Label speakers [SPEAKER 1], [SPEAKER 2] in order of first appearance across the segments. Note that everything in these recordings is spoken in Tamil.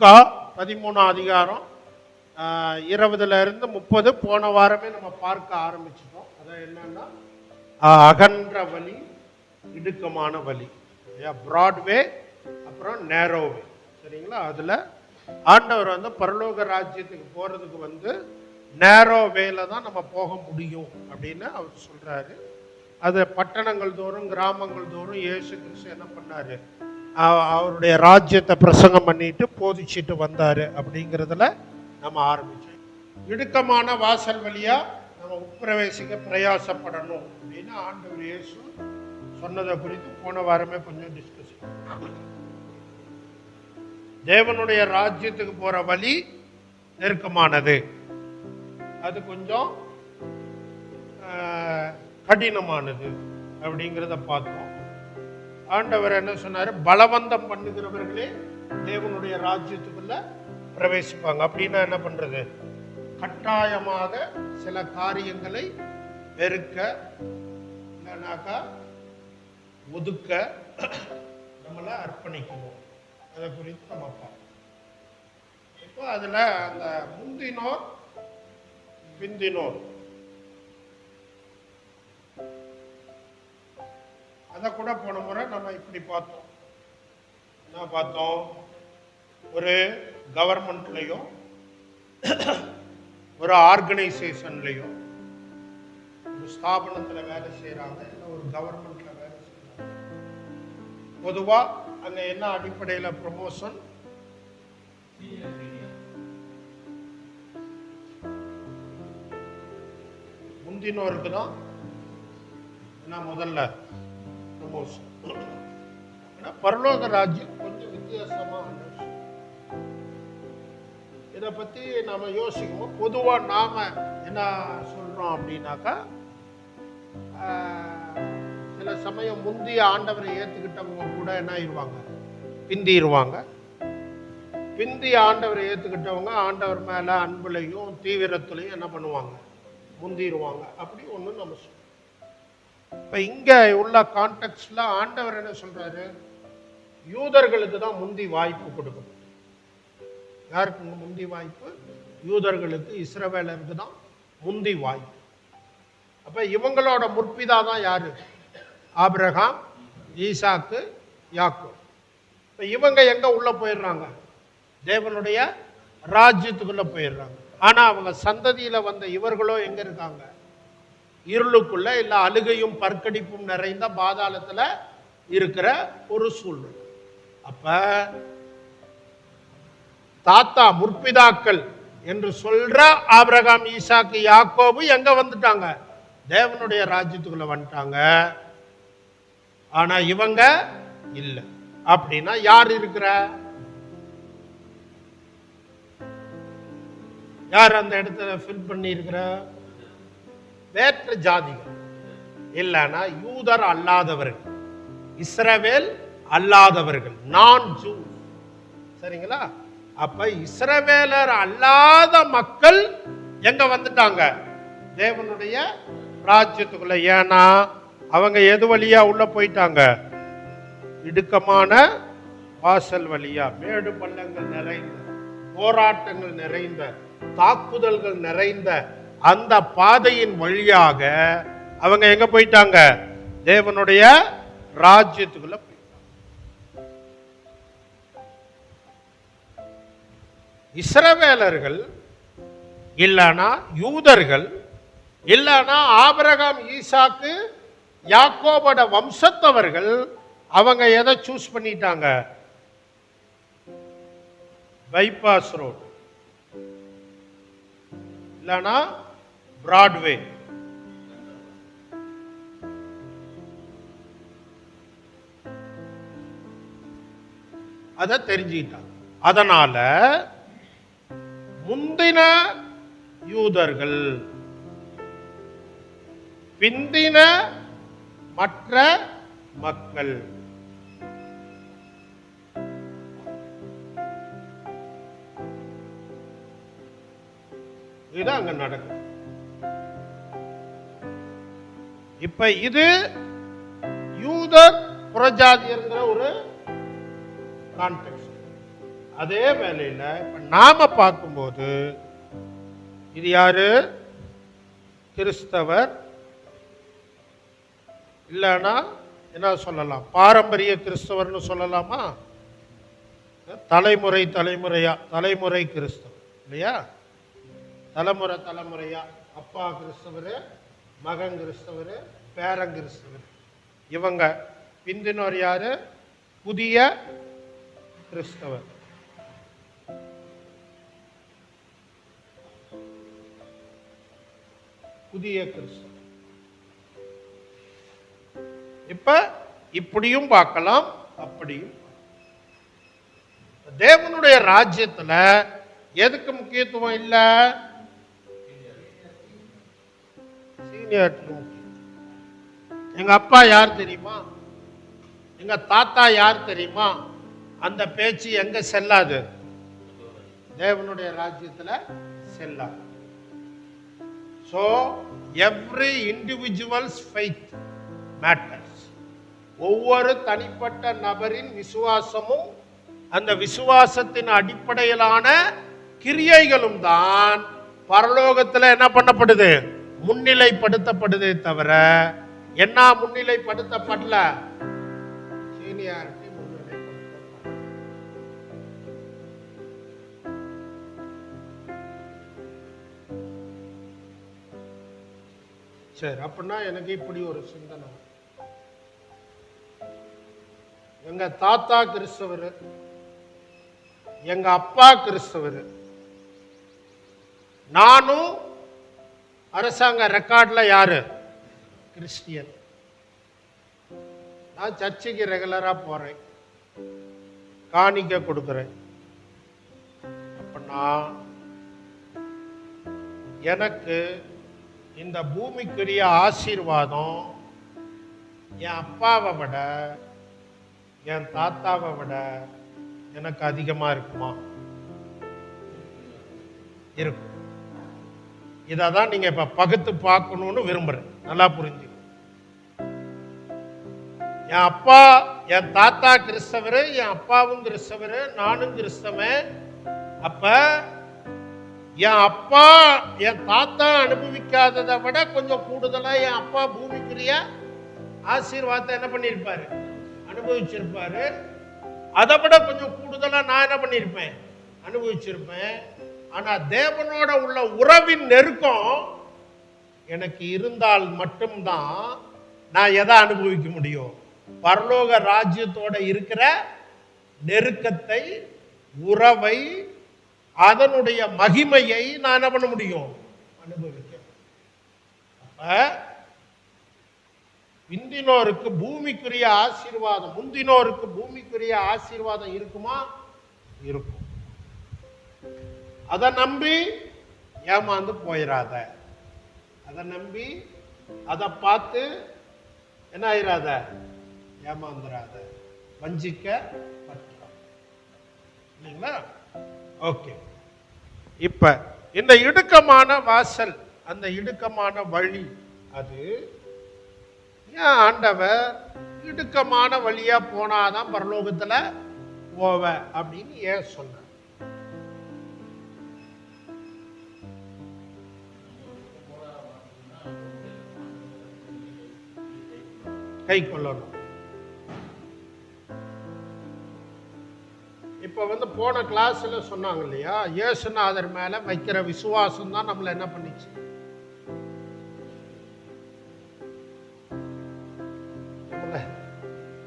[SPEAKER 1] லூக்கா 13 அதிகாரம் 20 to 30 போன வாரமே நம்ம பார்க்க ஆரம்பிச்சிட்டோம். அதான் என்னன்னா அகன்ற வழி, இடுக்கமான வழி, பிராட்வே, அப்புறம் நேரோவே. சரிங்களா? அதுல ஆண்டவர் வந்து பரலோக ராஜ்யத்துக்கு போறதுக்கு நேரோவேல தான் நம்ம போக முடியும் அப்படின்னு அவர் சொல்றாரு. அது பட்டணங்கள் தோறும் கிராமங்கள் தோறும் இயேசு கிறிஸ்து என்ன பண்ணாரு, அவருடைய ராஜ்யத்தை பிரசங்கம் பண்ணிட்டு போதிச்சுட்டு வந்தாரு. அப்படிங்கிறதுல நம்ம ஆரம்பிச்சோம். இடுக்கமான வாசல் வழியா நம்ம உட்பிரவேசிக்க பிரயாசப்படணும் அப்படின்னு ஆண்டவர் இயேசு சொன்னதை குறித்து போன வாரமே கொஞ்சம் டிஸ்கஸ். தேவனுடைய ராஜ்யத்துக்கு போற வழி நெருக்கமானது, அது கொஞ்சம் கடினமானது அப்படிங்கிறத பார்த்தோம். ஆண்டவர் என்ன சொன்னாரு, பலவந்தம் பண்ணுகிறவர்களே தேவனுடைய ராஜ்யத்துக்குள்ள பிரவேசிப்பாங்க. அப்படின்னா என்ன பண்றது, கட்டாயமாக சில காரியங்களை வெறுக்க இல்லைனாக்கா ஒதுக்க நம்மளை அர்ப்பணிக்கணும். அதை குறித்து நம்ம பார்ப்போம். இப்போ அதுல அந்த முந்தினோர் பிந்தினோர் அதை கூட போன முறை நம்ம இப்படி பார்த்தோம். என்ன பார்த்தோம், ஒரு கவர்மெண்ட்லையும் ஒரு ஆர்கனைசேஷன்லையும் ஒரு ஸ்தாபனத்தில் வேலை செய்யறாங்க, இல்லை ஒரு கவர்மெண்ட்ல வேலை செய்யறாங்க. பொதுவா அங்க என்ன அடிப்படையில் ப்ரமோஷன், முந்தினோருக்கு தான் என்ன முதல்ல ப்ரமோஷன். பரலோக ராஜ்யம் கொஞ்சம் வித்தியாசமா. இதை பத்தி நாம யோசிக்கும்போது பொதுவா நாம என்ன சொல்றோம் அப்படின்னாக்கா, சில சமயம் முந்தைய ஆண்டவரை ஏத்துக்கிட்டவங்க கூட என்ன ஆயிடுவாங்க, பிந்திடுவாங்க. பிந்திய ஆண்டவரை ஏத்துக்கிட்டவங்க ஆண்டவர் மேல அன்புலையும் தீவிரத்திலையும் என்ன பண்ணுவாங்க, முந்திடுவாங்க. அப்படி ஒண்ணு நம்ம சொல்றோம். இப்ப இங்க உள்ள கான்டெக்ட்ல ஆண்டவர் என்ன சொல்றாரு, யூதர்களுக்கு தான் முந்தி வாய்ப்பு கொடுக்கணும். யாருக்கு முந்தி வாய்ப்பு? யூதர்களுக்கு, இஸ்ரவேலருக்கு தான் முந்தி வாய்ப்பு. அப்ப இவங்களோட முற்பிதா தான் யாரு, ஆபிரகாம், ஈசாக்கு, யாக்கோபு. இப்ப இவங்க எங்க உள்ள போயிடுறாங்க, தேவனுடைய ராஜ்யத்துக்குள்ள போயிடுறாங்க. ஆனா அவங்க சந்ததியில வந்த இவர்களோ எங்க இருக்காங்க, இருளுக்குள்ள, இல்ல அழுகையும் பற்கடிப்பும் நிறைந்த பாதாளத்துல இருக்கிற ஒரு சூழ்நிலை. அப்ப தாத்தா முற்பிதாக்கள் என்று சொல்ற ஆபிரகாம், ஈசாக்கு, யாக்கோபு எங்க வந்துட்டாங்க, தேவனுடைய ராஜ்யத்துக்குள்ள வந்துட்டாங்க. ஆனா இவங்க இல்ல. அப்படின்னா யார் இருக்கிற, யார் அந்த இடத்துல ஃபில் பண்ணி இருக்கிற, வேற்று ஜாதிகள் இல்லைன்னா யூதர் அல்லாதவர்கள், இஸ்ரவேல் அல்லாதவர்கள், நான் ஜூ. சரிங்களா? அப்ப இஸ்ரவேலர் அல்லாத மக்கள் எங்க வந்துட்டாங்க, தேவனுடைய ராஜ்யத்துக்குள்ள. ஏன்னா அவங்க எது வழியா உள்ள போயிட்டாங்க, இடுக்கமான வாசல் வழியா, மேடு பள்ளங்கள் நிறைந்த, போராட்டங்கள் நிறைந்த, தாக்குதல்கள் நிறைந்த அந்த பாதையின் வழியாக அவங்க எங்க போயிட்டாங்க, தேவனுடைய ராஜ்யத்துக்குள்ள போயிட்டாங்க. இஸ்ரவேலர்கள் இல்லனா யூதர்கள் இல்லனா ஆபிரகாம், ஈசாக்கு, யாக்கோபோட வம்சத்தவர்கள் அவங்க எதை சூஸ் பண்ணிட்டாங்க, பைபாஸ் ரோட் இல்லனா பிராட்வே. அத தெரிஞ்சுக்கிட்டாங்க. அதனால முந்தின யூதர்கள், பிந்தின மற்ற மக்கள். இதுதான் அங்க நடக்கும். இப்ப இது யூதர் புறஜாதியர் ஒரு கான்டெக்ஸ்ட். அதே வேளையில இப்ப நாம பார்க்கும்போது இது யாரு? கிறிஸ்தவர் இல்லைன்னா என்ன சொல்லலாம், பாரம்பரிய கிறிஸ்தவர்னு சொல்லலாமா? தலைமுறை கிறிஸ்தவர் இல்லையா? தலைமுறை தலைமுறையா அப்பா கிறிஸ்தவர், மகன் கிறிஸ்தவர், பேரன் கிறிஸ்தவர். இவங்க பிந்தினோர் யாரு? புதிய கிறிஸ்தவர். புதிய கிறிஸ்தவர். இப்ப இப்படியும் பார்க்கலாம், அப்படியும். தேவனுடைய ராஜ்யத்துல எதுக்கு முக்கியத்துவம் இல்ல? சீனியாரிட்டி முக்கியம். எங்க அப்பா யார் தெரியுமா, எங்க தாத்தா யார் தெரியுமா, அந்த பேச்சு எங்க செல்லாது? தேவனுடைய ராஜ்யத்துல செல்லாது. So every individual's faith matters. ஒவ்வொரு தனிப்பட்ட நபரின் விசுவாசமும் அந்த விசுவாசத்தின் அடிப்படையிலான கிரியைகளும் தான் பரலோகத்தில் என்ன பண்ணப்படுது? முன்னிலைப்படுத்தப்படுதே தவிர என்ன முன்னிலைப்படுத்தப்படல? சீனியாரிட்டி முன்னிலைப்படுத்தப்படல. சரி, அப்படின்னா எனக்கு இப்படி ஒரு சிந்தனை. எங்க தாத்தா கிறிஸ்தவர், எங்க அப்பா கிறிஸ்தவர், நானும் அரசாங்க ரெக்கார்ட்ல யாரு? கிறிஸ்டியன். நான் சர்ச்சுக்கு ரெகுலரா போறேன், காணிக்க கொடுக்கிறேன். அப்படின்னா எனக்கு இந்த பூமிக்குரிய ஆசீர்வாதம் என் அப்பாவை விட என் தாத்தாவை விட எனக்கு அதிகமா இருக்குமா? இருக்கும். இதான் நீங்க இப்ப பகுத்து பார்க்கணும்னு விரும்புறேன். நல்லா புரிஞ்சு. என் அப்பா, என் தாத்தா கிறிஸ்தவர், என் அப்பாவும் கிறிஸ்தவர், நானும் கிறிஸ்தவன். அப்ப என் அப்பா என் தாத்தா அனுபவிக்காததை விட கொஞ்சம் கூடுதலா என் அப்பா பூமிக்குரிய ஆசீர்வாதத்தை என்ன பண்ணிருப்பாரு? அனுபவிச்சிருப்பாரு. அதை விட கொஞ்சம் கூடுதலா நான் என்ன பண்ணிருப்பேன்? அனுபவிச்சிருப்பேன். ஆனா தேவனோட உள்ள உறவின் நெருக்கம் எனக்கு இருந்தால் மட்டும்தான் நான் எதை அனுபவிக்க முடியும்? பரலோக ராஜ்யத்தோட இருக்கிற நெருக்கத்தை, உறவை, அதனுடைய மகிமையை நான் என்ன பண்ண முடியும்? அனுபவிக்க. பிந்தினோருக்கு பூமிக்குரிய ஆசீர்வாதம், முந்தினோருக்கு பூமிக்குரிய ஆசீர்வாதம் இருக்குமா? இருக்கும். அதை நம்பி ஏமாந்து போயிடாத. அதை நம்பி அதை பார்த்து என்ன ஆயிராத? ஏமாந்துராத, வஞ்சிக்க இல்லைங்களா? ஓகே. இப்ப இந்த இடுக்கமான வாசல், அந்த இடுக்கமான வழி, அது ஏன் ஆண்டவர் இடுக்கமான வழியா போனாதான் பரலோகத்துல போவ அப்படின்னு ஏன் சொன்ன? கை கொள்ளணும். இப்ப போன கிளாஸ்ல சொன்னாங்க இல்லையா, இயேசுநாதர் மேல வைக்கிற விசுவாசம் தான் நம்மள என்ன பண்ணிச்சு?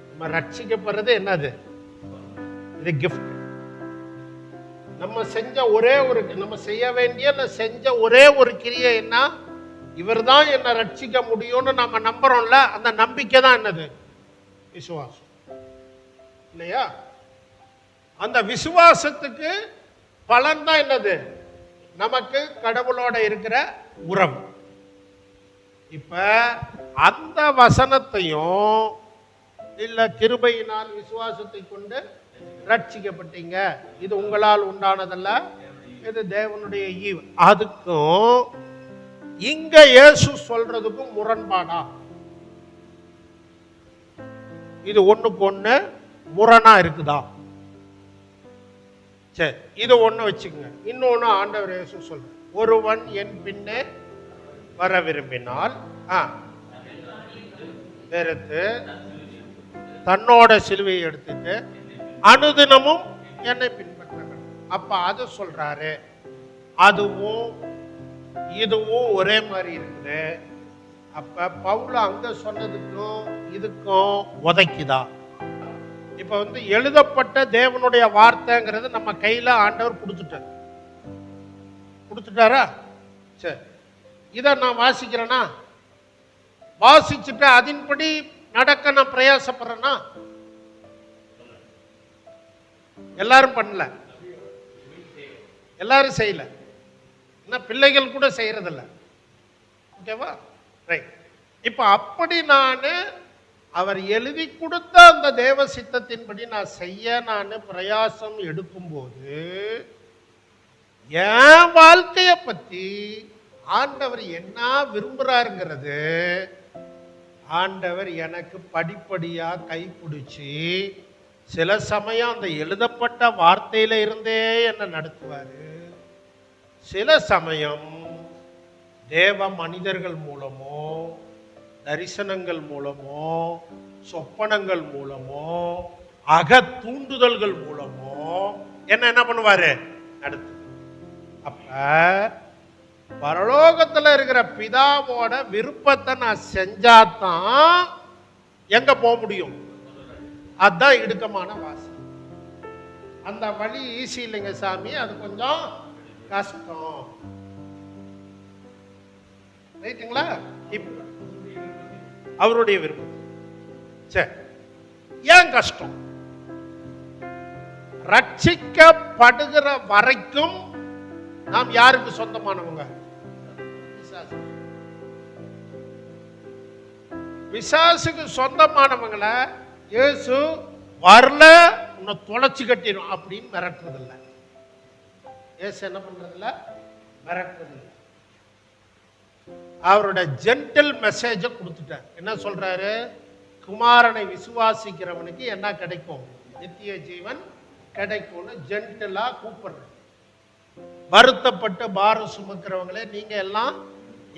[SPEAKER 1] நம்ம ரட்சிக்கப்படுறது என்னது? இது கிஃப்ட். நம்ம செய்ய வேண்டிய செஞ்ச ஒரே ஒரு கிரியை என்ன? இவர் தான் என்ன ரட்சிக்க முடியும்னு நம்ம நம்புறோம்ல, அந்த நம்பிக்கை தான் என்னது? விசுவாசம் இல்லையா? அந்த விசுவாசத்துக்கு பலன் தான் என்னது? நமக்கு கடவுளோட இருக்கிற உறவு. இப்ப அந்த வசனத்தையும் இல்ல கிருபையினால் விசுவாசத்தை கொண்டு ரட்சிக்கப்பட்டீங்க, இது உங்களால் உண்டானதல்ல, இது தேவனுடைய ஈவு, அதுக்கும் இங்க இயேசு சொல்றதுக்கும் முரண்பாடா? இது ஒண்ணுக்கு ஒண்ணு முரணா இருக்குதா? சரி, இது ஒண்ணு வச்சுக்கோங்க. இன்னொன்னு ஆண்டவர் இயேசு சொல்ற, ஒருவன் என் பின்னே வர விரும்பினால் வெறுத்து தன்னோட சிலுவையை எடுத்துட்டு அனுதினமும் என்னை பின்பற்ற வேண்டும். அப்ப அது சொல்றாரு. அதுவும் இதுவும் ஒரே மாதிரி இருக்குது. அப்ப பவுல் அங்க சொன்னதுக்கும் இதுக்கும் உதைக்குதா? இப்ப எழுதப்பட்ட தேவனுடைய வார்த்தைங்கிறது நம்ம கையில ஆண்டவர் கொடுத்துட்டாரா? சரி, இதை நான் வாசிக்கிறேன்னா, வாசிச்சுட்டு அதன்படி நடக்க நான் பிரயாசப்படுறேன்னா? எல்லாரும் பண்ணல, எல்லாரும் செய்யல, பிள்ளைகள் கூட செய்யறதில்ல. ஓகேவா? ரைட். இப்ப அப்படி நான் அவர் எழுதி கொடுத்த அந்த தேவ சித்தத்தின்படி நான் செய்ய பிரயாசம் எடுக்கும்போது என் வாழ்க்கைய பத்தி ஆண்டவர் என்ன விரும்புறாருங்கிறது ஆண்டவர் எனக்கு படிப்படியா கைப்பிடிச்சு சில சமயம் அந்த எழுதப்பட்ட வார்த்தையில இருந்தே என்ன நடத்துவாரு. சில சமயம் தேவ மனிதர்கள் மூலமோ, தரிசனங்கள் மூலமோ, சொப்பனங்கள் மூலமோ, தூண்டுதல்கள் மூலமோ என்ன பண்ணுவாரு? நடத்து. அப்ப பரலோகத்துல இருக்கிற பிதாவோட விருப்பத்தை நான் செஞ்சாதான் எங்க போக முடியும்? அதுதான் இடுக்கமான வாசல். அந்த வழி ஈஸி இல்லைங்க சாமி, அது கொஞ்சம் கஷ்டம். ரைட்டுங்களா? இப்ப அவருடைய விருப்பம். சரி, ஏன் கஷ்டம்? ரட்சிக்கப்படுகிற வரைக்கும் நாம் யாருக்கு சொந்தமானவங்க? பிசாசுக்கு சொந்தமானவங்களை இயேசு வரல உன்னை தொலைச்சு கட்டிடும் அப்படின்னு மிரட்டுறதில்லை. இயேசு என்ன பண்றதில்ல? மிரட்டுறதில்லை. அவரோட ஜென்டில் மெசேஜை கொடுத்துட்டார். என்ன சொல்றாரு? குமாரனை விசுவாசிக்கிறவனுக்கு என்ன கிடைக்கும்? நித்திய ஜீவன் கிடைக்கும்னு ஜென்டிலா கூப்பிடுற. வருத்தப்பட்டு பாரம் சுமக்கிறவங்களே நீங்க எல்லாம்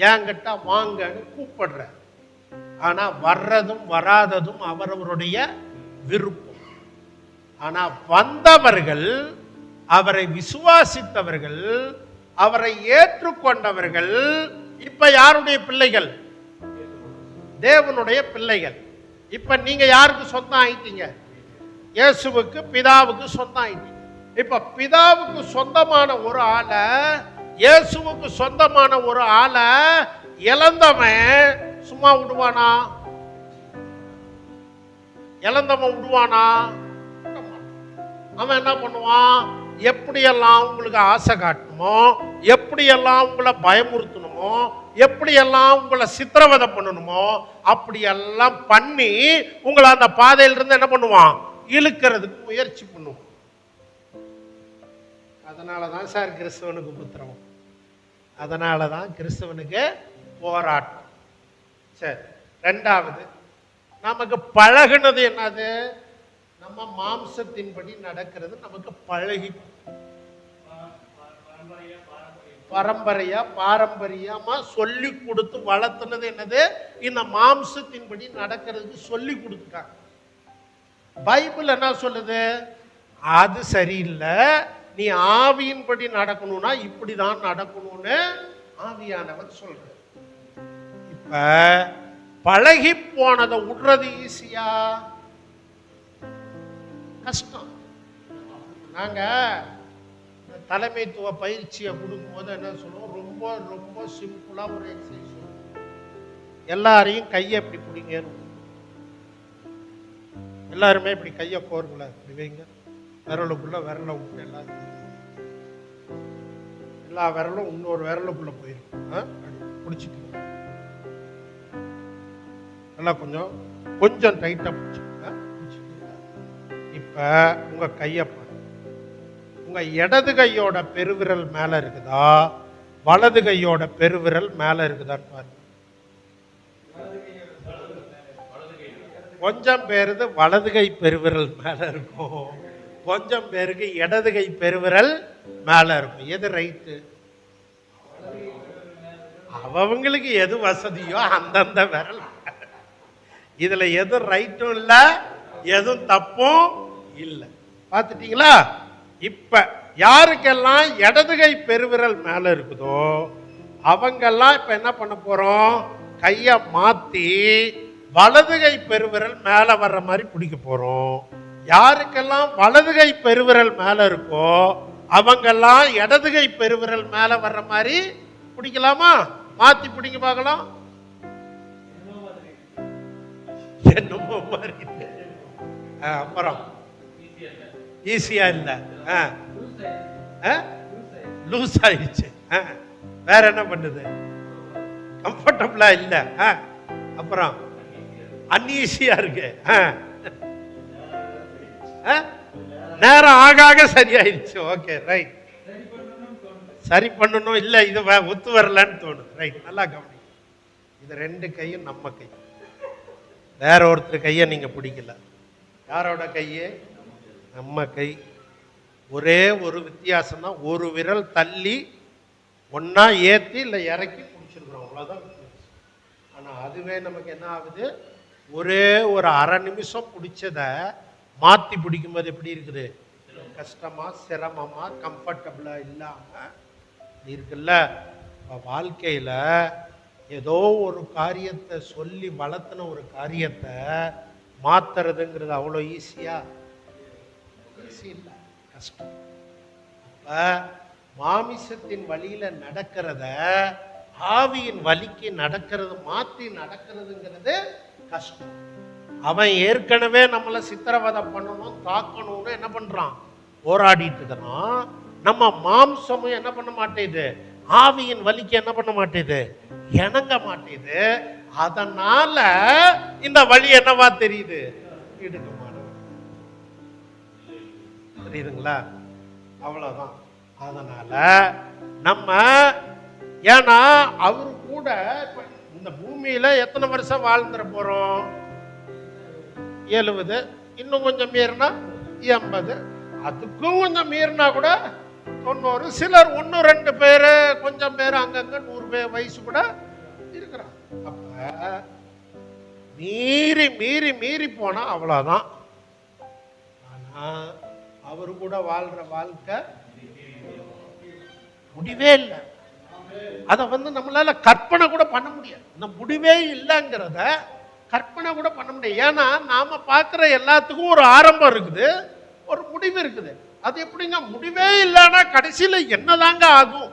[SPEAKER 1] என்கிட்ட வாங்கன்னு கூப்பிடுற. ஆனா வர்றதும் வராததும் அவரவருடைய விருப்பம். ஆனா வந்தவர்கள், அவரை விசுவாசித்தவர்கள், அவரை ஏற்றுக்கொண்டவர்கள் இப்ப யாருடைய பிள்ளைகள்? தேவனுடைய பிள்ளைகள். இப்ப நீங்க யாருக்கு சொந்தம் ஆயிட்டீங்க? இயேசுவுக்கு, பிதாவுக்கு சொந்தம் ஆயிட்டீங்க. இப்ப பிதாவுக்கு சொந்தமான ஒரு ஆளை, இயேசுவுக்கு சொந்தமான ஒரு ஆளை இழந்தவன் சும்மா விடுவானா? இழந்தவன் விடுவானா? அவன் என்ன பண்ணுவான்? எப்படியெல்லாம் உங்களுக்கு ஆசை காட்டணுமோ, எப்படியெல்லாம் உங்களை பயமுறுத்தணுமோ, எப்படியெல்லாம் உங்களை சித்திரவதை பண்ணணுமோ அப்படியெல்லாம் பண்ணி உங்களை அந்த பாதையிலிருந்து என்ன பண்ணுவான்? இழுக்கிறதுக்கு முயற்சி பண்ணுவான். அதனாலதான் சார் கிறிஸ்தவனுக்கு உபத்திரவம், அதனாலதான் கிறிஸ்தவனுக்கு போராட்டம். சரி, ரெண்டாவது, நமக்கு பழகுனது என்னது? நம்ம மாம்சத்தின்படி நடக்கிறது நமக்கு பழகி, பரம்பரையா பாரம்பரியமா சொல்லி கொடுத்து வளர்த்துனது என்னது? இந்த மாம்சத்தின்படி நடக்கிறதுக்கு சொல்லி கொடுத்துட்டாங்க. பைபிள் என்ன சொல்லுது? அது சரியில்லை, நீ ஆவியின்படி நடக்கணும்னா இப்படிதான் நடக்கணும்னு ஆவியானவர் சொல்ற. இப்ப பழகி போனதை விடுறது ஈஸியா? கஷ்டம். நாங்க தலைமைத்துவ பயிற்சியை கொடுக்கும்போது என்ன சொல்லுவோம்? ரொம்ப ரொம்ப சிம்பிளா ஒரு எக்ஸசைஸ் சொல்லுவோம். எல்லாரையும் கையை இப்படி பிடிங்க, எல்லாருமே இப்படி கையை கோர்க்குள்ள இப்படி வைங்க, விரலுக்குள்ள விரலை விட்டு எல்லா விரலும் இன்னொரு விரலுக்குள்ள போயிருக்கும். பிடிச்சிட்டு எல்லாம் கொஞ்சம் கொஞ்சம் டைட்டா பிடிச்சிக்கோங்க. இப்ப உங்க கையை பாருங்க, உங்க இடது கையோட பெருவிரல் மேல இருக்குதா, வலது கையோட பெருவிரல் மேல இருக்குதான்னு பாருங்க. கொஞ்சம் பேருது வலது கை பெருவிரல் மேல இருக்கும், கொஞ்சம் பேருக்கு இடது கை பெருவிரல் மேல இருக்கும். எது ரைட்டு? அவங்களுக்கு எது வசதியோ அந்தந்த விரல். இதுல எது ரைட்டும் இல்ல, எதுவும் தப்பும் இல்லை. பார்த்துட்டீங்களா? இப்ப யாருக்கெல்லாம் இடதுகை பெருவிரல் மேல இருக்குதோ அவங்கெல்லாம் இப்ப என்ன பண்ண போறோம்? கைய மாத்தி வலதுகை பெருவிரல் மேல வர்ற மாதிரி பிடிக்க போறோம். யாருக்கெல்லாம் வலதுகை பெருவிரல் மேல இருக்கோ அவங்கெல்லாம் இடதுகை பெருவிரல் மேல வர்ற மாதிரி பிடிக்கலாமா? மாத்தி பிடிக்க பார்க்கலாம். என்னமோ மாதிரி. அப்புறம் ஈஸியா இல்ல, லூஸ் ஆயிடுச்சு. வேற என்ன பண்ணுது? கம்ஃபர்டபுளா இல்ல. அப்புறம் அன்ஈஸியா இருக்கு. நேரம் ஆக சரியாயிருச்சு. Okay, right. சரி பண்ணணும் இல்ல, இது ஒத்து வரலன்னு தோணுது. ரைட், நல்லா கவனி. இது ரெண்டு கையும் நம்ம கை. வேற ஒருத்தர் கையை நீங்க பிடிக்கல. யாரோட கையே? நம்ம கை. ஒரே ஒரு வித்தியாசம் தான், ஒரு விரல் தள்ளி ஒன்னா ஏத்தி இல்ல இறக்கி பிடிச்சிருக்கிறோம், அவ்வளவுதான் வித்தியாசம். ஆனா அதுவே நமக்கு என்ன ஆகுது? ஒரே ஒரு அரை நிமிஷம் பிடிச்சத மாத்தி பிடிக்கும்போது எப்படி இருக்குது? கஷ்டமா, சிரமமா, கம்ஃபர்டபுளா இல்லாம இருக்குல்ல. வாழ்க்கையில ஏதோ ஒரு காரியத்தை சொல்லி வளர்த்துன ஒரு காரியத்தை மாத்துறதுங்கிறது அவ்வளோ ஈஸியா? ஈஸி இல்லை, கஷ்டம். அப்ப மாமிசத்தின் வழியில நடக்கிறத ஆவியின் வழிக்கு நடக்கிறது, மாற்றி நடக்கிறதுங்கிறது கஷ்டம். அவன் ஏற்கனவே நம்மளை சித்திரவதை பண்ணணும், தாக்கணும்னு என்ன பண்றான்? போராடிட்டு இருக்கிறான். நம்ம மாம்சமும் என்ன பண்ண மாட்டேது? ஆவியின் வலிக்கு என்ன பண்ண மாட்டேது? இணங்க மாட்டேது. அதனால இந்த வழி என்னவா தெரியுது? இடுக்கமானது. தெரியுதுங்களா? அவ்வளவுதான். அதனால நம்ம, ஏன்னா அவரு கூட இந்த பூமியில எத்தனை வருஷம் வாழ்ந்துட போறோம்? 70, இன்னும் கொஞ்சம் மீறினா 80, அதுக்கும் கொஞ்சம் மீறினா கூட 90. சிலர் 1-2 பேரு, கொஞ்சம் பேர் அங்கங்க 100 வயசு கூட இருக்கிறாங்க. அப்ப மீறி மீறி மீறி போனா அவ்வளவுதான். ஆனா அவரு கூட வாழ்ற வாழ்க்கை முடிவே இல்லை. அதை நம்மளால கற்பனை கூட பண்ண முடியாது. இந்த முடிவே இல்லைங்கிறத கற்பனை கூட பண்ண முடியாது. ஏன்னா நாம பார்க்கிற எல்லாத்துக்கும் ஒரு ஆரம்பம் இருக்குது, ஒரு முடிவு இருக்குது. அது எப்படிங்க? முடிவே இல்லைன்னா கடைசியில என்னதாங்க ஆகும்?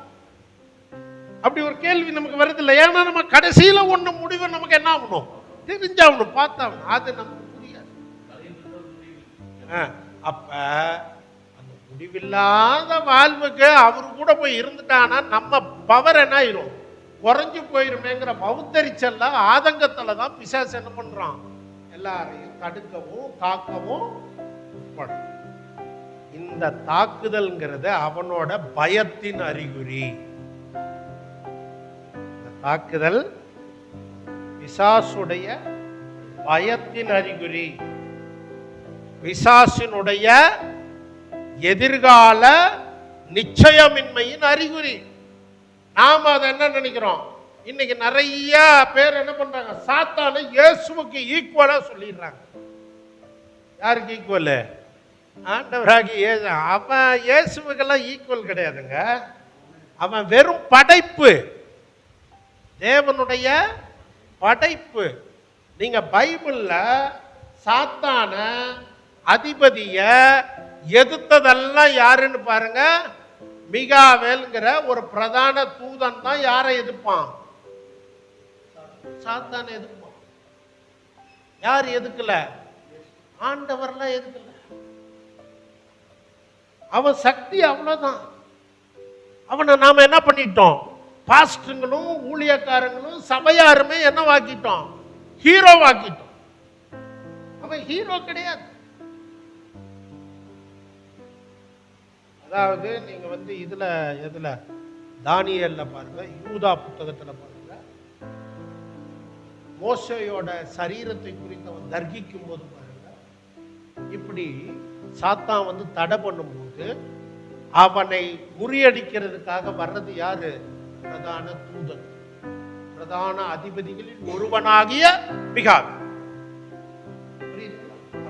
[SPEAKER 1] அப்படி ஒரு கேள்வி நமக்கு வருது இல்லை? ஏன்னா நம்ம கடைசியில ஒண்ணு முடிவு நமக்கு என்ன ஆகணும்? தெரிஞ்சாகணும், பார்த்தாகணும். அது நமக்கு புரியாது. அப்ப அந்த முடிவில்லாத வாழ்வுக்கு அவரு கூட போய் இருந்துட்டானா நம்ம பவர் என்ன ஆயிரும்? குறைஞ்சு போயிருமேங்கிற பௌத்தரிச்சல்ல, ஆதங்கத்துல தான் பிசாசு என்ன பண்றான்? எல்லாரையும் தடுக்கவும் தாக்கவும் உட்படும். இந்த தாக்குதல்ங்கிறது அவனோட பயத்தின் அறிகுறி. இந்த தாக்குதல் பிசாசுடைய பயத்தின் அறிகுறி, பிசாசினுடைய எதிர்கால நிச்சயமின்மையின் அறிகுறி. நாம அதை என்ன நினைக்கிறோம்? இன்னைக்கு நிறைய பேர் என்ன பண்றாங்க? சாத்தானை இயேசுவுக்கு ஈக்குவலா சொல்லிடுறாங்க. யாருக்கு ஈக்குவல்? ஆண்டவராகி இயேசு. அவன் இயேசுவுக்கெல்லாம் ஈக்குவல் கிடையாதுங்க. அவன் வெறும் படைப்பு, தேவனுடைய படைப்பு. நீங்க பைபிள்ல சாத்தான அதிபதிய எதிர்த்ததெல்லாம் யாருன்னு பாருங்க. மிகாவேல்ங்கிற ஒரு பிரதான தூதன் தான் யாரை எதிர்ப்பான்? சாத்தான எதிர்ப்பான். யார் எதுக்கல? ஆண்டவர்லாம் எதுக்கல. அவன் சக்தி அவ்வளவுதான். அவனை நாம என்ன பண்ணிட்டோம்? பாஸ்டருங்களும் ஊழியக்காரங்களும் சபையாருமே என்ன வாக்கிட்டோம்? ஹீரோ வாக்கிட்டோம். அவன் ஹீரோ கிடையாது. அதாவது நீங்க இதுல எதுல? தானியேல்ல பாருங்க, யூதா புத்தகத்துல பாருங்க, மோசேயோட சரீரத்தை குறித்து அவன் தர்கிக்கும் போது பாருங்க, இப்படி சாத்தான் வந்து தடை பண்ணும்போது அவனை முறியடிக்கிறதுக்காக வர்றது யாரு? பிரதான தூதன், பிரதான அதிபதிகளில் ஒருவனாகிய மிகாவேல்.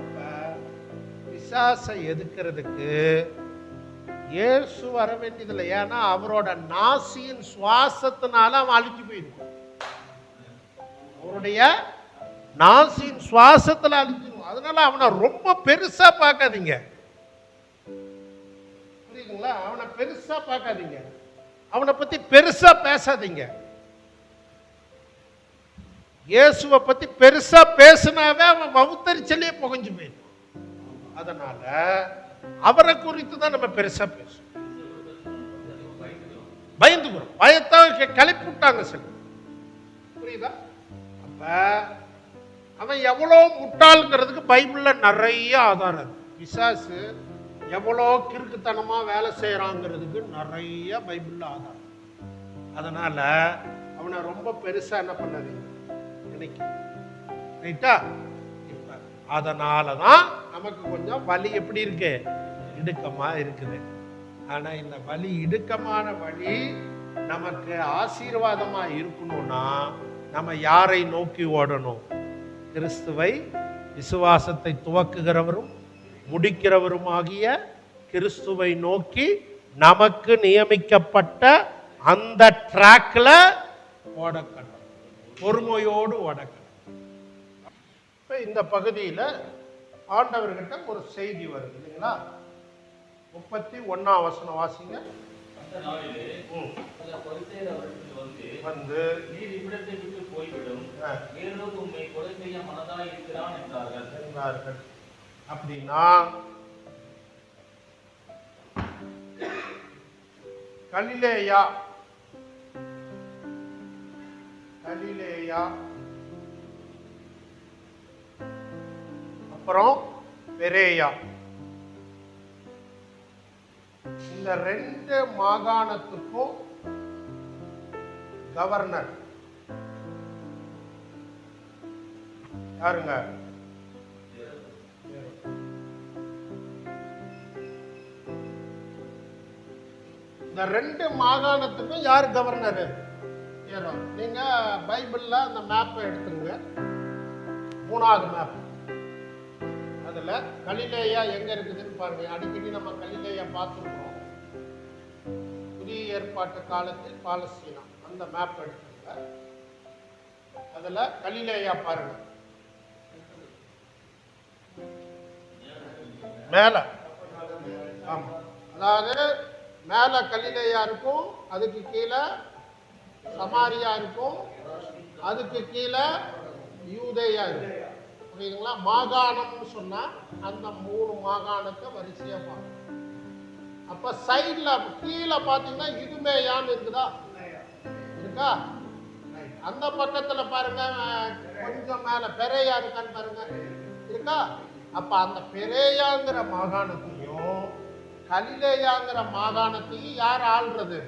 [SPEAKER 1] அப்ப பிசாசை எதிர்க்கிறதுக்கு இயேசு வர வேண்டியதில்லை. ஏன்னா அவரோட நாசியின் சுவாசத்தினால அவன் அழிஞ்சு போயிருக்கும். அவருடைய நாசியின் சுவாசத்துல அழிஞ்சிடும். அதனால அவனை ரொம்ப பெருசா பார்க்காதீங்க. புரியுதுங்களா? அவனை பெருசா பார்க்காதீங்க, அவனை பத்தி பெருசா பேசாதீங்க. இயேசுவை பத்தி பெருசா பேசினாவே அவன் வவுத்தறிச்சலே புகஞ்சு போயிடும். அதனால அவரை குறித்து தான் நம்ம பெருசா பேசுவோம். பயந்துக்கிறோம், பயத்தை கிளப்பி விட்டாங்க சில. புரியுதா? அப்ப அவன் எவ்வளவு முட்டாள்ங்கிறதுக்கு பைபிள்ல நிறைய ஆதாரம். பிசாசு எவ்வளோ கிறுக்குத்தனமா வேலை செய்யறாங்கிறதுக்கு நிறைய பைபிள்ல ஆதாரம். அதனால அவனை ரொம்ப பெருசா என்ன பண்ணாதீங்க நினைக்க. ரைட்டா? இப்ப அதனாலதான் நமக்கு கொஞ்சம் வலி எப்படி இருக்கு? இடுக்கமா இருக்குது. ஆனா இந்த வலி, இடுக்கமான வழி நமக்கு ஆசீர்வாதமா இருக்கணும்னா நம்ம யாரை நோக்கி ஓடணும்? கிறிஸ்துவை, விசுவாசத்தை துவக்குகிறவரும் முடிக்கிறவரும் ஆகிய கிறிஸ்துவை நோக்கி நமக்கு நியமிக்கப்பட்ட அந்த ட்ராக்ல ஓடக்கணும், பொறுமையோடு ஓடக்கணும். இப்ப இந்த பகுதியில ஆண்டவர்கிட்ட ஒரு செய்தி வருது இல்லைங்களா? 31ஆம் வசனம் வாசிங்க.
[SPEAKER 2] அந்த நாளிலே பல பரிசேயர் அவரிடத்தில் வந்து நீர் இவ்விடத்தை விட்டு போய்விடும், ஏரோது உம்மை கொலை செய்ய மனதாய் இருக்கிறான் என்றார்கள்.
[SPEAKER 1] அப்படின்னா கலிலேயா அப்புறம் பெரேயா, இந்த 2 மாகாணத்துக்கும் கவர்னர் யாருங்க? இந்த 2 மாகாணத்துக்கும் யார் கவர்னர்? ஏரோது. நீங்க பைபிள்ல அந்த மேப்பை எடுத்துங்க, 3வது மேப். அதுல கலிலேயா எங்க இருக்குதுன்னு பாருங்க. அடிக்கடி நம்ம கலிலேயா பார்த்துருக்கோம். புதிய ஏற்பாட்டு காலத்தில் பாலஸ்தீனா, அந்த மேப் எடுத்துங்க. அதுல கலிலேயா பாருங்க, மேல. ஆமா, அதாவது மேல கலிலேயா இருக்கும், அதுக்கு கீழே சமாரியா இருக்கும், அதுக்கு கீழே யூதேயா இருக்கும். புரியுதுங்களா? மாகாணம்னு சொன்னா அந்த 3 மாகாணத்தை வரிசையா பார்க்கணும். அப்ப சைட்ல கீழே பாத்தீங்கன்னா இதுமேயான்னு இருக்குதா? இருக்கா? அந்த பக்கத்துல பாருங்க, கொஞ்சம் மேல பெரேயா இருக்கான்னு பாருங்க, இருக்கா? அப்ப அந்த பெரேயாங்கிற மாகாணத்தையும் கலிலேயாங்கிற மாகாணத்தையும் யார் ஆள்றது?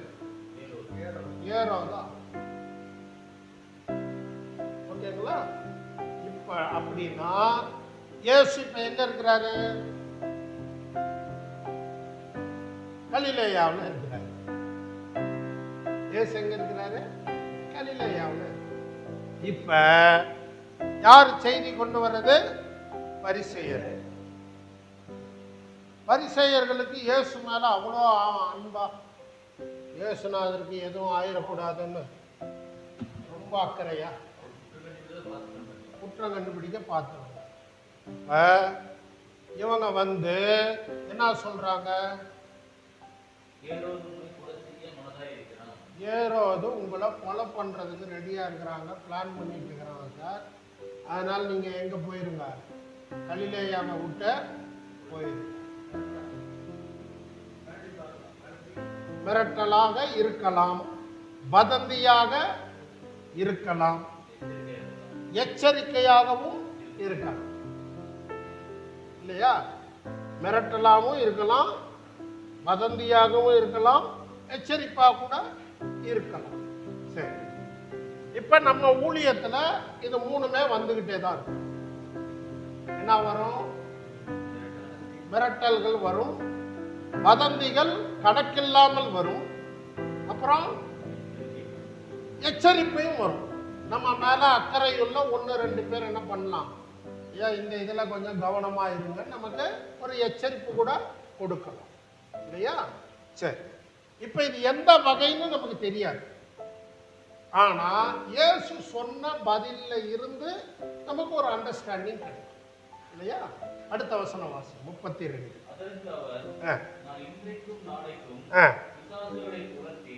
[SPEAKER 1] ஏரோது. ஓகேங்களா? இப்ப அப்படின்னா இயேசு இப்ப எங்க இருக்கிறாரு? கலிலேயாவில் இருக்கிறாரு. இயேசு எங்க இருக்கிறாரு? கலிலேயாவில். இப்ப யார் செய்தி கொண்டு வர்றது? பரிசேயர். பரிசேயர்களுக்கு இயேசு மேல அவ்வளோ அன்பா, இயேசுநாதருக்கு எதுவும் ஆயிடக்கூடாதுன்னு ரொம்ப அக்கறையா குற்றம் கண்டுபிடிக்க பார்த்தாங்க. இவங்க வந்து என்ன சொல்றாங்க? ஏரோது உங்களை கொலை பண்றதுக்கு ரெடியா இருக்கிறாங்க, பிளான் பண்ணிட்டு இருக்கிறாங்க சார். அதனால நீங்க எங்க போயிருங்க? கலிலேயாவை விட்டு போயிருங்க. மிரட்டலாக இருக்கலாம், வதந்தியாக இருக்கலாம், எச்சரிக்கையாகவும் இருக்கலாம். இல்லையா? மிரட்டலாகவும் இருக்கலாம், வதந்தியாகவும் இருக்கலாம், எச்சரிப்பா கூட இருக்கலாம். சரி, இப்ப நம்ம ஊழியத்துல இது 3மே வந்துகிட்டே தான் இருக்கும். என்ன வரும்? மிரட்டல்கள் வரும், வதந்திகள் கணக்கில்லாமல் வரும், அப்புறம் எச்சரிப்பையும் வரும். நம்ம மேல அக்கறையுள்ள 1-2 பேர் என்ன பண்ணலாம், ஏன் இந்த இதுல கொஞ்சம் கவனமா இருங்க, நமக்கு ஒரு எச்சரிப்பு கூட கொடுக்கலாம் இல்லையா? சரி, இப்ப இது எந்த வகைன்னு நமக்கு தெரியாது. ஆனா இயேசு சொன்ன பதில்ல இருந்து நமக்கு ஒரு அண்டர்ஸ்டாண்டிங் கிடைக்கும் இல்லையா? அடுத்த வசனம் வாசி 32.
[SPEAKER 2] அதற்கு அவர், நான் இன்றைக்கும் நாளைக்கும் பிசாசுகளை துரத்தி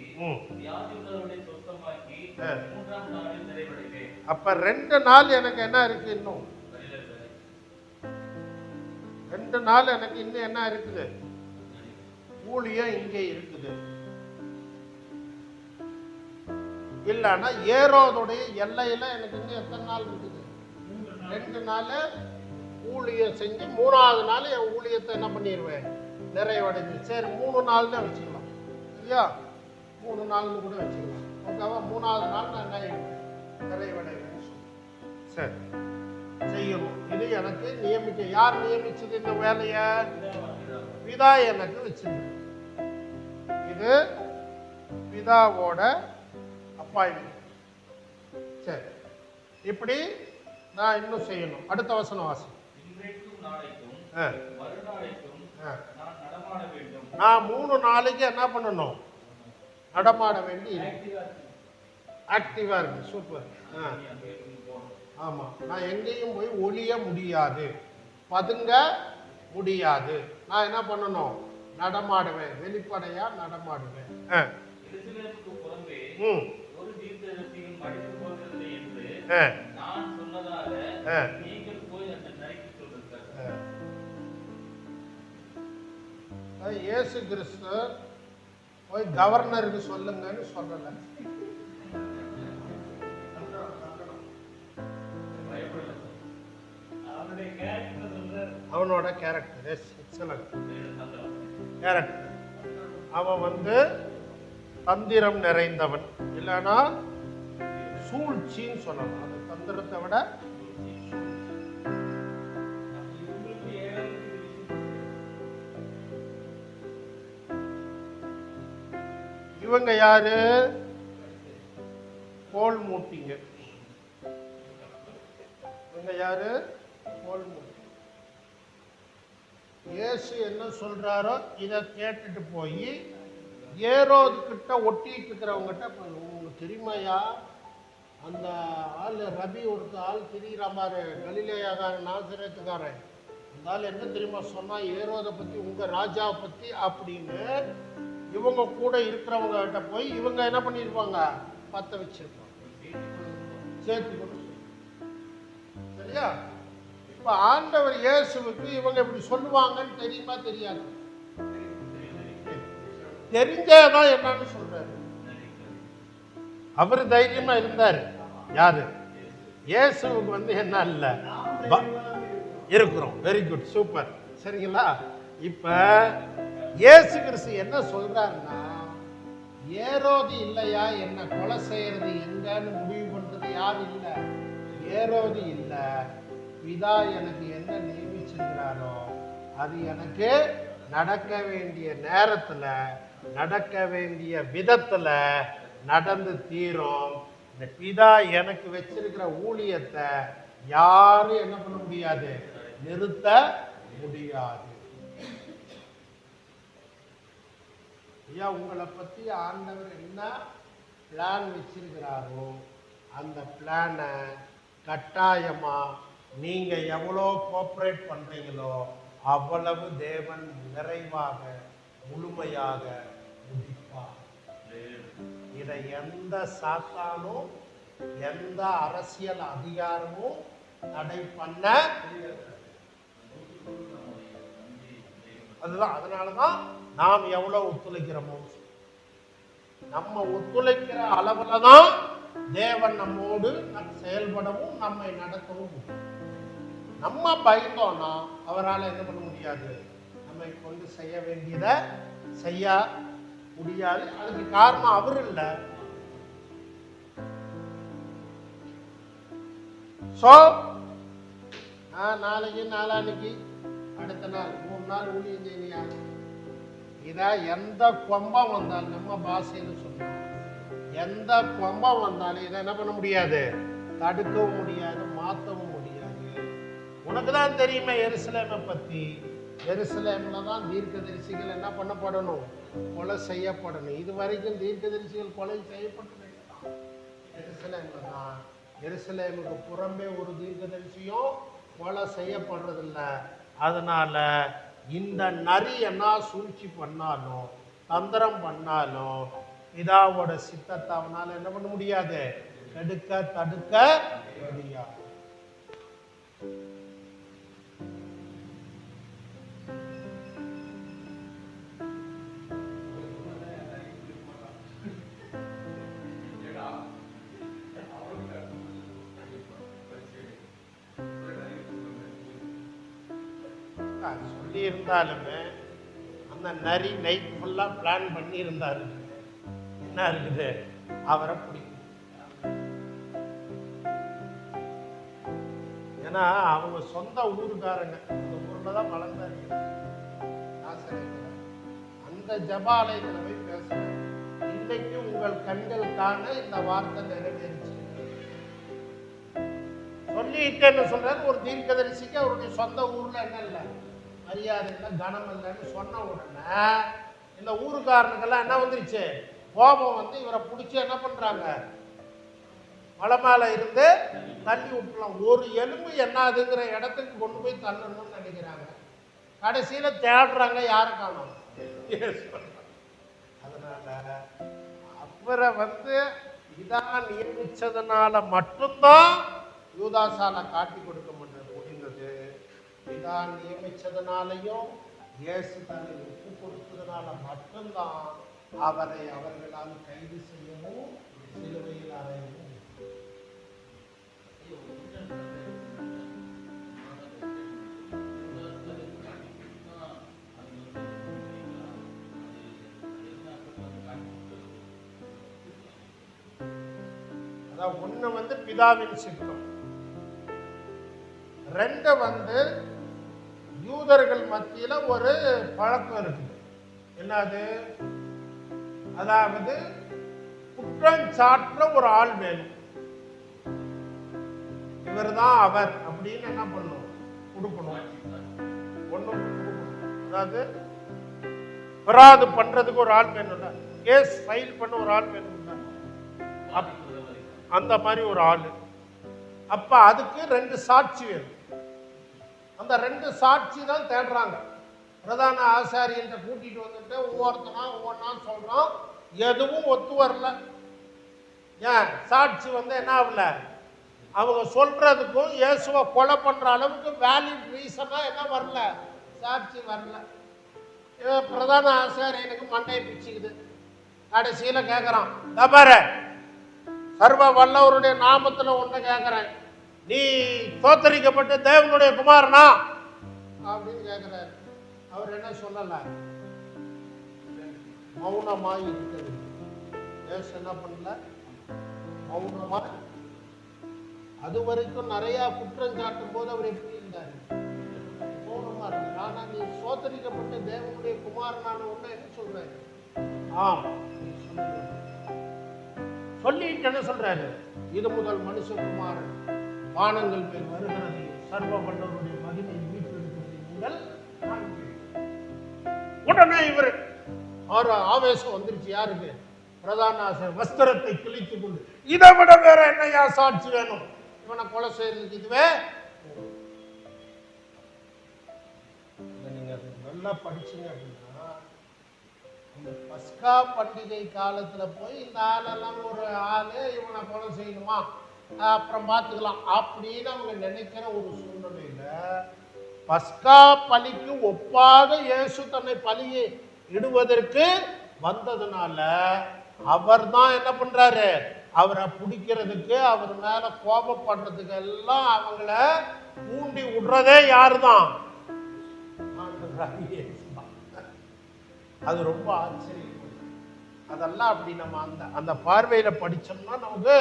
[SPEAKER 2] வியாதியுள்ளவர்களை சுத்தமாக்கி 3ஆம் நாளில் நிறைவடைவேன். அப்ப
[SPEAKER 1] 2 நாள் எனக்கு என்ன இருக்கு? இன்னும் 2 நாள் எனக்கு இன்னும் என்ன இருக்குது? ஊழியம் இங்கே இருக்குது. இல்லைன்னா ஏரோதுடைய எல்லையில எனக்கு இன்னும் எத்தனை நாள் இருக்குது? 2 நாள் ஊழியம் செஞ்சு 3ஆவது நாள் என் ஊழியத்தை என்ன பண்ணிடுவேன்? நிறைவடைஞ்சு. சரி, 3 நாள் தான் வச்சுக்கலாம் இல்லையா? 3 நாள்னு கூட வச்சுக்கலாம். ஓகேவா? 3ஆவது நாள் நான் என்ன நிறைவடைவேன்னு சொல்லுவேன். சரி, செய்யணும். இது எனக்கு நியமிக்க. யார் நியமிச்சது இந்த வேலையை? பிதா எனக்கு வச்சிருக்கு. இது பிதாவோட அப்பாயின்மெண்ட். சரி, இப்படி நான் இன்னும் செய்யணும். அடுத்த வசனம் வாசி. நான் 3 நாளைக்கு என்ன பண்ணணும்? நடமாட வேண்டி ஆக்டிவா இருக்கு. சூப்பர். ஆமா, நான் எங்கேயும் போய் ஒளிய முடியாது, பதுங்க முடியாது. நான் என்ன பண்ணணும்? நடமாடுவேன், வெளிப்படையா நடமாடுவேன். இயேசு கிறிஸ்து போய் கவர்னருக்கு சொல்லுங்கன்னு சொல்லல. அவனோட கேரக்டர் எக்ஸலன்ட் கேரக்டர். அவன் தந்திரம் நிறைந்தவன், இல்லைன்னா சூழ்ச்சின்னு சொல்லலாம். அது தந்திரத்தை விட இவங்க யாரு? கோல் மூட்டிங்க. இவங்க யாரு? கோல் மூட்டி. இயேசு என்ன சொல்றாரோ இதை கேட்டுட்டு போய் ஏரோது கிட்ட ஒட்டிட்டு இருக்கிறவங்ககிட்ட, உங்களுக்கு தெரியுமாயா அந்த ஆள் ரபி ஆள் திரிகிற மாதிரி கலிலேயாக்காரன் நாசரேத்துக்காரன், அந்த ஆள் என்ன தெரியுமா சொன்னா ஏரோதை பத்தி, உங்க ராஜாவை பத்தி அப்படின்னு இவங்க கூட இருக்கிறவங்க கிட்ட போய் இவங்க என்ன பண்ணிருப்பாங்க? பத்த வச்சிருப்பாங்க, சேர்த்து கொண்டு. சரியா? இப்ப ஆண்டவர் இயேசுவுக்கு இவங்க இப்படி சொல்லுவாங்கன்னு தெரியுமா தெரியாது? தெரிஞ்சதான் என்னன்னு சொல்றாரு. அவரு தைரியமா இருந்தாரு. யாரு? இயேசுவுக்கு என்ன இல்ல இருக்கிறோம். Very good, super. சரிங்களா? இப்ப இயேசு கிறிஸ்து என்ன சொல்றாருன்னா, ஏரோது இல்லையா என்ன கொலை செய்யறது எங்கன்னு முடிவு பண்றது யாரு இல்ல? ஏரோது இல்ல. பிதா எனக்கு என்ன நியமிச்சிருக்கிறாரோ அது எனக்கு நடக்க வேண்டிய நேரத்துல, நடக்க வேண்டிய விதத்துல நடந்து தீரும். இந்த பிதா எனக்கு வச்சிருக்கிற ஊழியத்தை யாரும் என்ன பண்ண முடியாது? நிறுத்த முடியாது. ஐயா, உங்களை பத்தி ஆண்டவர் என்ன பிளான் வச்சிருக்கிறாரோ அந்த பிளானை கட்டாயமா நீங்க எவ்வளோ கோஆப்ரேட் பண்றீங்களோ அவ்வளவு தேவன் நிறைவாக முழுமையாக முடிப்பார். இதை எந்த சாத்தானும் எந்த அரசியல் அதிகாரமும் தடை பண்ண அதுதான். அதனாலதான் நாம் எவ்வளவு ஒத்துழைக்கிறோமோ, நம்ம ஒத்துழைக்கிற அளவுல தான் தேவன் நம்மோடு செயல்படவும் நம்மை நடத்தவும் முடியும். நம்ம பயந்தோம்னா அவரால் என்ன பண்ண முடியாது? நம்மை கொண்டு செய்ய வேண்டியதை செய்ய முடியாது. அதுக்கு காரணம் அவர் இல்லை. நாளைக்கு நாளான்னைக்கு அடுத்த நாள் 3 நாள் ஊழியம் செய்யலையா? இதை எந்த கொம்பம் வந்தாலும், நம்ம பாஷையில சொன்னோம், எந்த கொம்பம் வந்தாலும் இதை என்ன பண்ண முடியாது, தடுக்கவும் முடியாது, மாற்றவும் முடியாது. உனக்கு தான் தெரியுமே எருசலேமை பத்தி. எருசலேம்ல தான் தீர்க்கதரிசிகள் என்ன பண்ணப்படணும், கொலை செய்யப்படணும். இது வரைக்கும் தீர்க்கதரிசிகள் கொலை செய்யப்பட்டது எருசலேம்ல தான். எருசலேமுக்கு புறம்பே ஒரு தீர்க்கதரிசியும் கொலை செய்யப்படுறதில்லை. அதனால இந்த நரி என்ன சூழ்ச்சி பண்ணாலும் தந்திரம் பண்ணாலும் பிதாவோட சித்தத்தை அவனால என்ன பண்ண முடியாது, தடுக்க முடியாது. சொல்லி இருந்தாலுமே அந்த நரி நைட் ஃபுல்லா பிளான் பண்ணி இருந்தாரு. என்ன இருக்குது, அவரை பிடிக்கும். ஏன்னா அவங்க சொந்த ஊருக்காரங்க, அந்த ஊர்ல தான் வளர்ந்தாரு. அந்த ஜபாலயத்துல போய் பேசுறேன், இன்னைக்கு உங்கள் கண்களுக்கான இந்த வார்த்தை நிறைவேறிச்சு சொல்லிட்டேன்னு சொல்றாரு. ஒரு தீர்க்கதரிசிக்கு அவருடைய சொந்த ஊர்ல என்ன இல்லை, மரியாதை இல்லை, கனம் இல்லைன்னு சொன்ன உடனே இந்த ஊருக்காரனுக்கெல்லாம் என்ன வந்துருச்சு, கோபம் வந்து இவரை பிடிச்சி என்ன பண்றாங்க, மலை மேல இருந்து தள்ளி விட்டுலாம். ஒரு எலும்பு என்னாதுங்கிற இடத்துக்கு கொண்டு போய் தள்ளணும்னு நினைக்கிறாங்க. கடைசியில தேடுறாங்க, யாரும் காணோம். அதனால அவரை வந்து இதான் நியமிச்சதுனால மட்டும்தான் யூதாசால காட்டி கொடுக்க முடிந்தது. இதான் நியமிச்சதுனாலையும் இயேசு தன்னை ஒப்பு கொடுத்ததுனால மட்டும்தான் அவரை அவர்களால் கைது செய்யவும் சிலுவையில் அறையவும். அதான் ஒண்ணு வந்து பிதாவின் சித்தம், 2 வந்து யூதர்கள் மத்தியில ஒரு பழக்கம் இருக்குது. என்னது, அதாவது குற்றம் சாற்ற ஒரு ஆள் வேணும். இவர் தான் அவர் அப்படின்னு என்ன பண்ணும், கொடுக்கணும். ஒண்ணு கொடுக்கணும். அதாவது பிராது பண்றதுக்கு ஒரு ஆள் வேணும்ல, கேஸ் ஃபைல் பண்ண ஒரு ஆள் வேணும்ல, அந்த மாதிரி ஒரு ஆள். அப்ப அதுக்கு 2 சாட்சி வேணும். அந்த 2 சாட்சி தான் தேடுறாங்க. பிரதான ஆசாரியன்ட்ட கூட்டிட்டு வந்துட்டு ஒவ்வொன்னா சொல்றோம், எதுவும் ஒத்து வரல. ஏன் சாட்சி வந்து என்ன ஆகல, அவங்க சொல்றதுக்கும் இயேசுவை கொலை பண்ற அளவுக்கு வேலிட் ரீசனா என்ன வரல, சாட்சி வரல. பிரதான ஆசாரியனுக்கு மண்டையை பிச்சுக்குது. கடைசியில கேட்கிறான், பாரு சர்வ வல்லவருடைய நாமத்துல ஒண்ணு கேட்கிறேன், நீ தோத்தரிக்கப்பட்ட தேவனுடைய குமாரனா அப்படின்னு கேட்கிறாரு. அவர் என்ன சொல்லல, மௌனமாய் இருக்கிறது. ஏசு என்ன பண்ணல, மௌனமா. அது வரைக்கும் நிறைய குற்றம் சாட்டும் போது அவர் எப்படி இருந்தாரு, மௌனமா இருந்தார். ஆனா நீ சோதரிக்கப்பட்ட தேவனுடைய குமாரனான ஒண்ணு என்ன சொல்றாரு, ஆம் நீ சொல்லிட்டு என்ன சொல்றாரு, இது முதல் மனுஷகுமாரன் வானங்கள் மேல் வருகிறது, சர்வ வல்லவருடைய மகிமை மீட்டெடுக்கிறது நீங்கள். உடனே இவர் ஆவேசம் வந்துருச்சு. யாருக்கு, பிரதான ஆசிரியர் வஸ்திரத்தை கிழித்துக் கொண்டு, இதை விட வேற என்னையா சாட்சி வேணும், இவனை கொலை செய்யறதுக்கு இதுவே. நீங்க நல்லா படிச்சீங்க அப்படின்னா, இந்த பஸ்கா பண்டிகை காலத்துல போய் இந்த ஆளெல்லாம் ஒரு ஆளு இவனை கொலை செய்யணுமா, அப்புறம் பார்த்துக்கலாம் அப்படின்னு அவங்க நினைக்கிற ஒரு சூழ்நிலையில பஸ்கா பலிக்கு ஒப்பாக இயேசு தன்னை பலியை இடுவதற்கு வந்ததுனால அவர் தான் என்ன பண்றாரு, அவரை பிடிக்கிறதுக்கு, அவர் மேல கோபப்படுறதுக்கு எல்லாம் அவங்கள ஊண்டி விடுறதே யாருதான், அது ரொம்ப ஆச்சரியம். அதெல்லாம் அப்படி நம்ம அந்த பார்வையில படிச்சோம்னா நமக்கு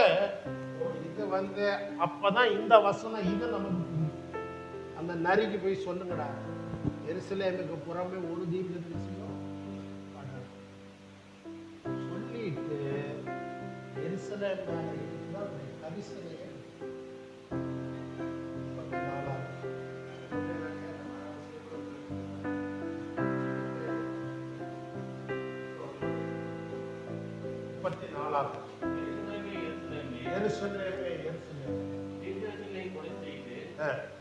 [SPEAKER 1] இது வந்து அப்பதான் இந்த வசனம் இது நமக்கு அந்த நரிக்கு போய் சொல்லுங்கடா, எருசலேமுக்கு புறமே ஒரு தீர்க்கதரிசியும் சொல்லிட்டு எருசலேம் மேல இருக்கிற ஒரு கரிசனையை 34 எருசலேமே
[SPEAKER 2] தீர்க்கதரிசிகளை கொலை செய்து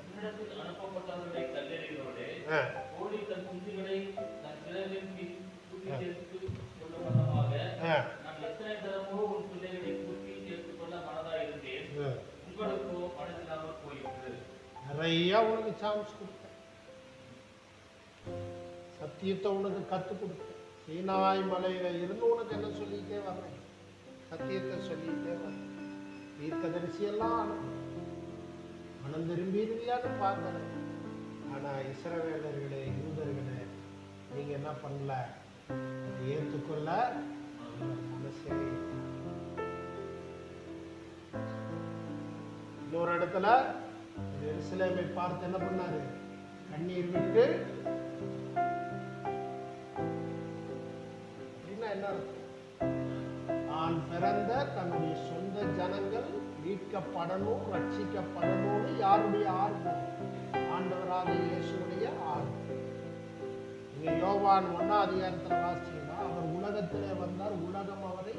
[SPEAKER 2] உன்னிடத்தில் அனுப்பப்பட்டவர்களை கல்லெறியோடு கோழி தன் குஞ்சுகளை தன் பிறரின் கூட்டி சேர்த்து கொள்ளும் வண்ணமாக நான் எத்தனை தரமோ உன் பிள்ளைகளை கூட்டி சேர்த்துக் கொள்ள மனதாயிருந்தேன், உங்களுக்கோ மனதில்லாமல் போயிற்று.
[SPEAKER 1] நிறைய உனக்கு சான்ஸ் கொடுத்தேன், சத்தியத்தை உனக்கு கற்றுக் கொடுத்தேன். சீனாய் மலையில இருந்து உனக்கு என்ன சொல்லிக்கிட்டே வர்றேன், சத்தியத்தை சொல்லிக்கிட்டே வர்றேன். தீர்க்கதரிசியெல்லாம் மனம் திரும்பிடுவியான்னு பார்க்கிறேன். ஆனா இஸ்ரவேலர்களே, யூதர்களே, நீங்க என்ன பண்ணல, அதை ஏற்றுக்கொள்ள மனசே. இன்னொரு இடத்துல எருசலேமை பார்த்து என்ன பண்ணாரு, கண்ணீர் விட்டு. அப்படின்னா என்ன அர்த்தம்? தான் பிறந்த தன்னுடைய சொந்த ஜனங்கள் மீட்கப்படணும், ரட்சிக்கப்படணும்னு யாருடைய ஆர்வம்? ஆண்டவராக இயேசுடைய ஆர்வம். நீங்க யோவான் 1ஆம் அதிகாரத்தில் வாசிச்சீங்கன்னா, அவர் உலகத்திலே வந்தார், உலகம் அவரை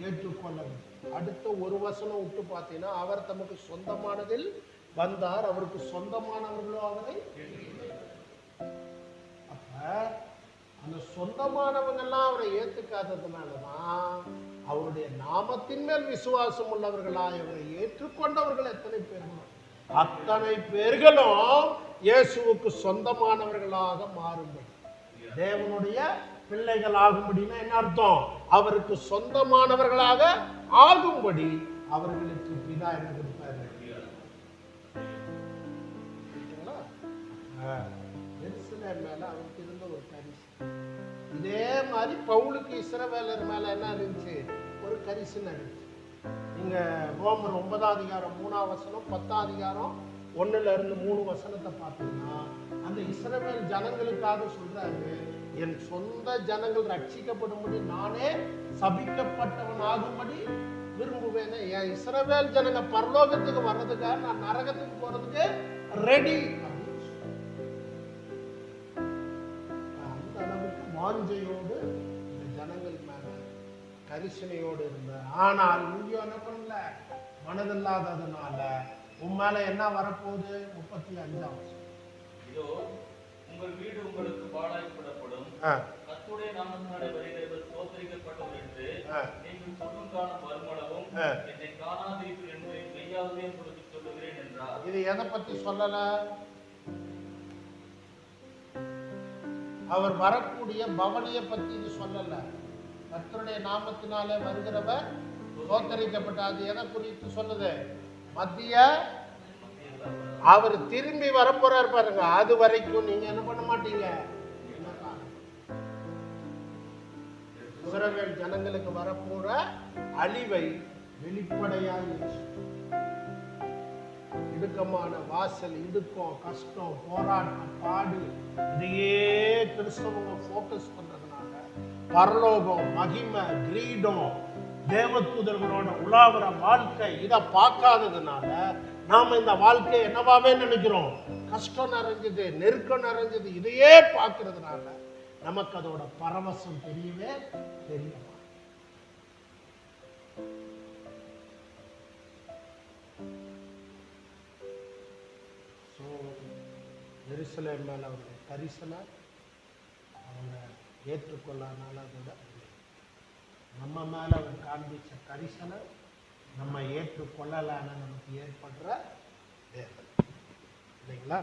[SPEAKER 1] ஏற்றுக்கொள்ளவில்லை. அடுத்த ஒரு வசனம் விட்டு பார்த்தீங்கன்னா, அவர் தமக்கு சொந்தமானதில் வந்தார், அவருக்கு சொந்தமானவர்களோ அவரை. அப்ப அந்த சொந்தமானவங்கெல்லாம் அவரை ஏற்றுக்காததுனாலதான் அவருடைய நாமத்தின் மேல் விசுவாசம் உள்ளவர்களாய் அவரை ஏற்றுக்கொண்டவர்கள் எத்தனை பேர்கள், அத்தனை பேர்களும் இயேசுவுக்கு சொந்தமானவர்களாக மாறும்படி, தேவனுடைய பிள்ளைகள் ஆகும்படினா என்ன அர்த்தம்? அவருக்கு சொந்தமானவர்களாக ஆகும்படி அவர்களுக்கு பிதா என்ன கொடுப்பாரு? எருசலேம் மேல அவருக்கு இருந்த ஒரு கரிசனை. இதே மாதிரி பவுலுக்கு இஸ்ரவேலர் மேல என்ன இருந்துச்சு? ஒரு கரிசனை இருந்துச்சு. நீங்க ரோமர் 9ஆம் அதிகாரம் 3ஆம் வசனம், 10ஆம் அதிகாரம் 1-3 வசனத்தை பார்த்தீங்கன்னா, அந்த இஸ்ரவேல் ஜனங்களுக்காக சொல்றாரு, என் சொந்த ஜனங்கள் ரட்சிக்கப்படும்படி நானே சபிக்கப்பட்டவன் ஆகும்படி விரும்புவேன். என் இஸ்ரவேல் ஜனங்க பரலோகத்துக்கு வர்றதுக்காக நான் நரகத்துக்கு போறதுக்கு ரெடி. அந்த அளவுக்கு வாஞ்சையோடு இந்த ஜனங்கள் மேல கரிசனையோடு இருந்தார். ஆனால் இங்கேயும் என்ன பண்ணல, மனதில்லாததுனால உன் மேல என்ன வரப்போகுது? 35ஆம் வசனம்.
[SPEAKER 2] இதோ உங்கள் வீடு உங்களுக்கு பாழாய்ப்படப்படும், கர்த்தருடைய நாமத்தினாலே வருகிறவர் ஸ்தோத்திரிக்கப்பட்டவர் என்று நீங்கள் சொல்லும் காலம் வருமளவும் என்னை காணாதீர்கள் என்று மெய்யாகவே உங்களுக்கு சொல்லுகிறேன் என்றார்.
[SPEAKER 1] இது எதை பத்தி சொல்லல? அவர் வரக்கூடிய பவனியை பத்தி இது சொல்லல. கர்த்தருடைய நாமத்தினாலே வருகிறவர் ஸ்தோத்திரிக்கப்பட்ட, அது எதை குறித்து சொல்லுது? மத்திய அவர் திரும்பி வரப்போறார் பாருங்க, அது வரைக்கும் நீங்க என்ன பண்ண மாட்டீங்க. இஸ்ரவேல் ஜனங்களுக்கு வரப்போற அழிவை வெளிப்படையாக இடுக்கமான வாசல், இடுக்கம், கஷ்டம், போராட்டம், பாடு, இதையே கிறிஸ்தவங்க போக்கஸ் பண்றதுனால பரலோகம், மகிமை, கிரீடம், தேவதூதர்களோட உலாவுற வாழ்க்கை, இதை பார்க்காததுனால நாம இந்த வாழ்க்கையை என்னவாவே நினைக்கிறோம்? கஷ்டம் நிறைஞ்சது, நெருக்கம் நிறைஞ்சது, இதையே பார்க்கறதுனால நமக்கு அதோட பரவசம் தெரியவே தெரியல. எருசலேம் மேல அவருடைய கரிசனை அவங்க ஏற்றுக்கொள்ளாதனால அதோட நம்ம மேல அவர் காண்பிச்ச கரிசனை நம்ம ஏற்றுக்கொள்ளலான நமக்கு ஏற்படுற வேதனை இல்லைங்களா?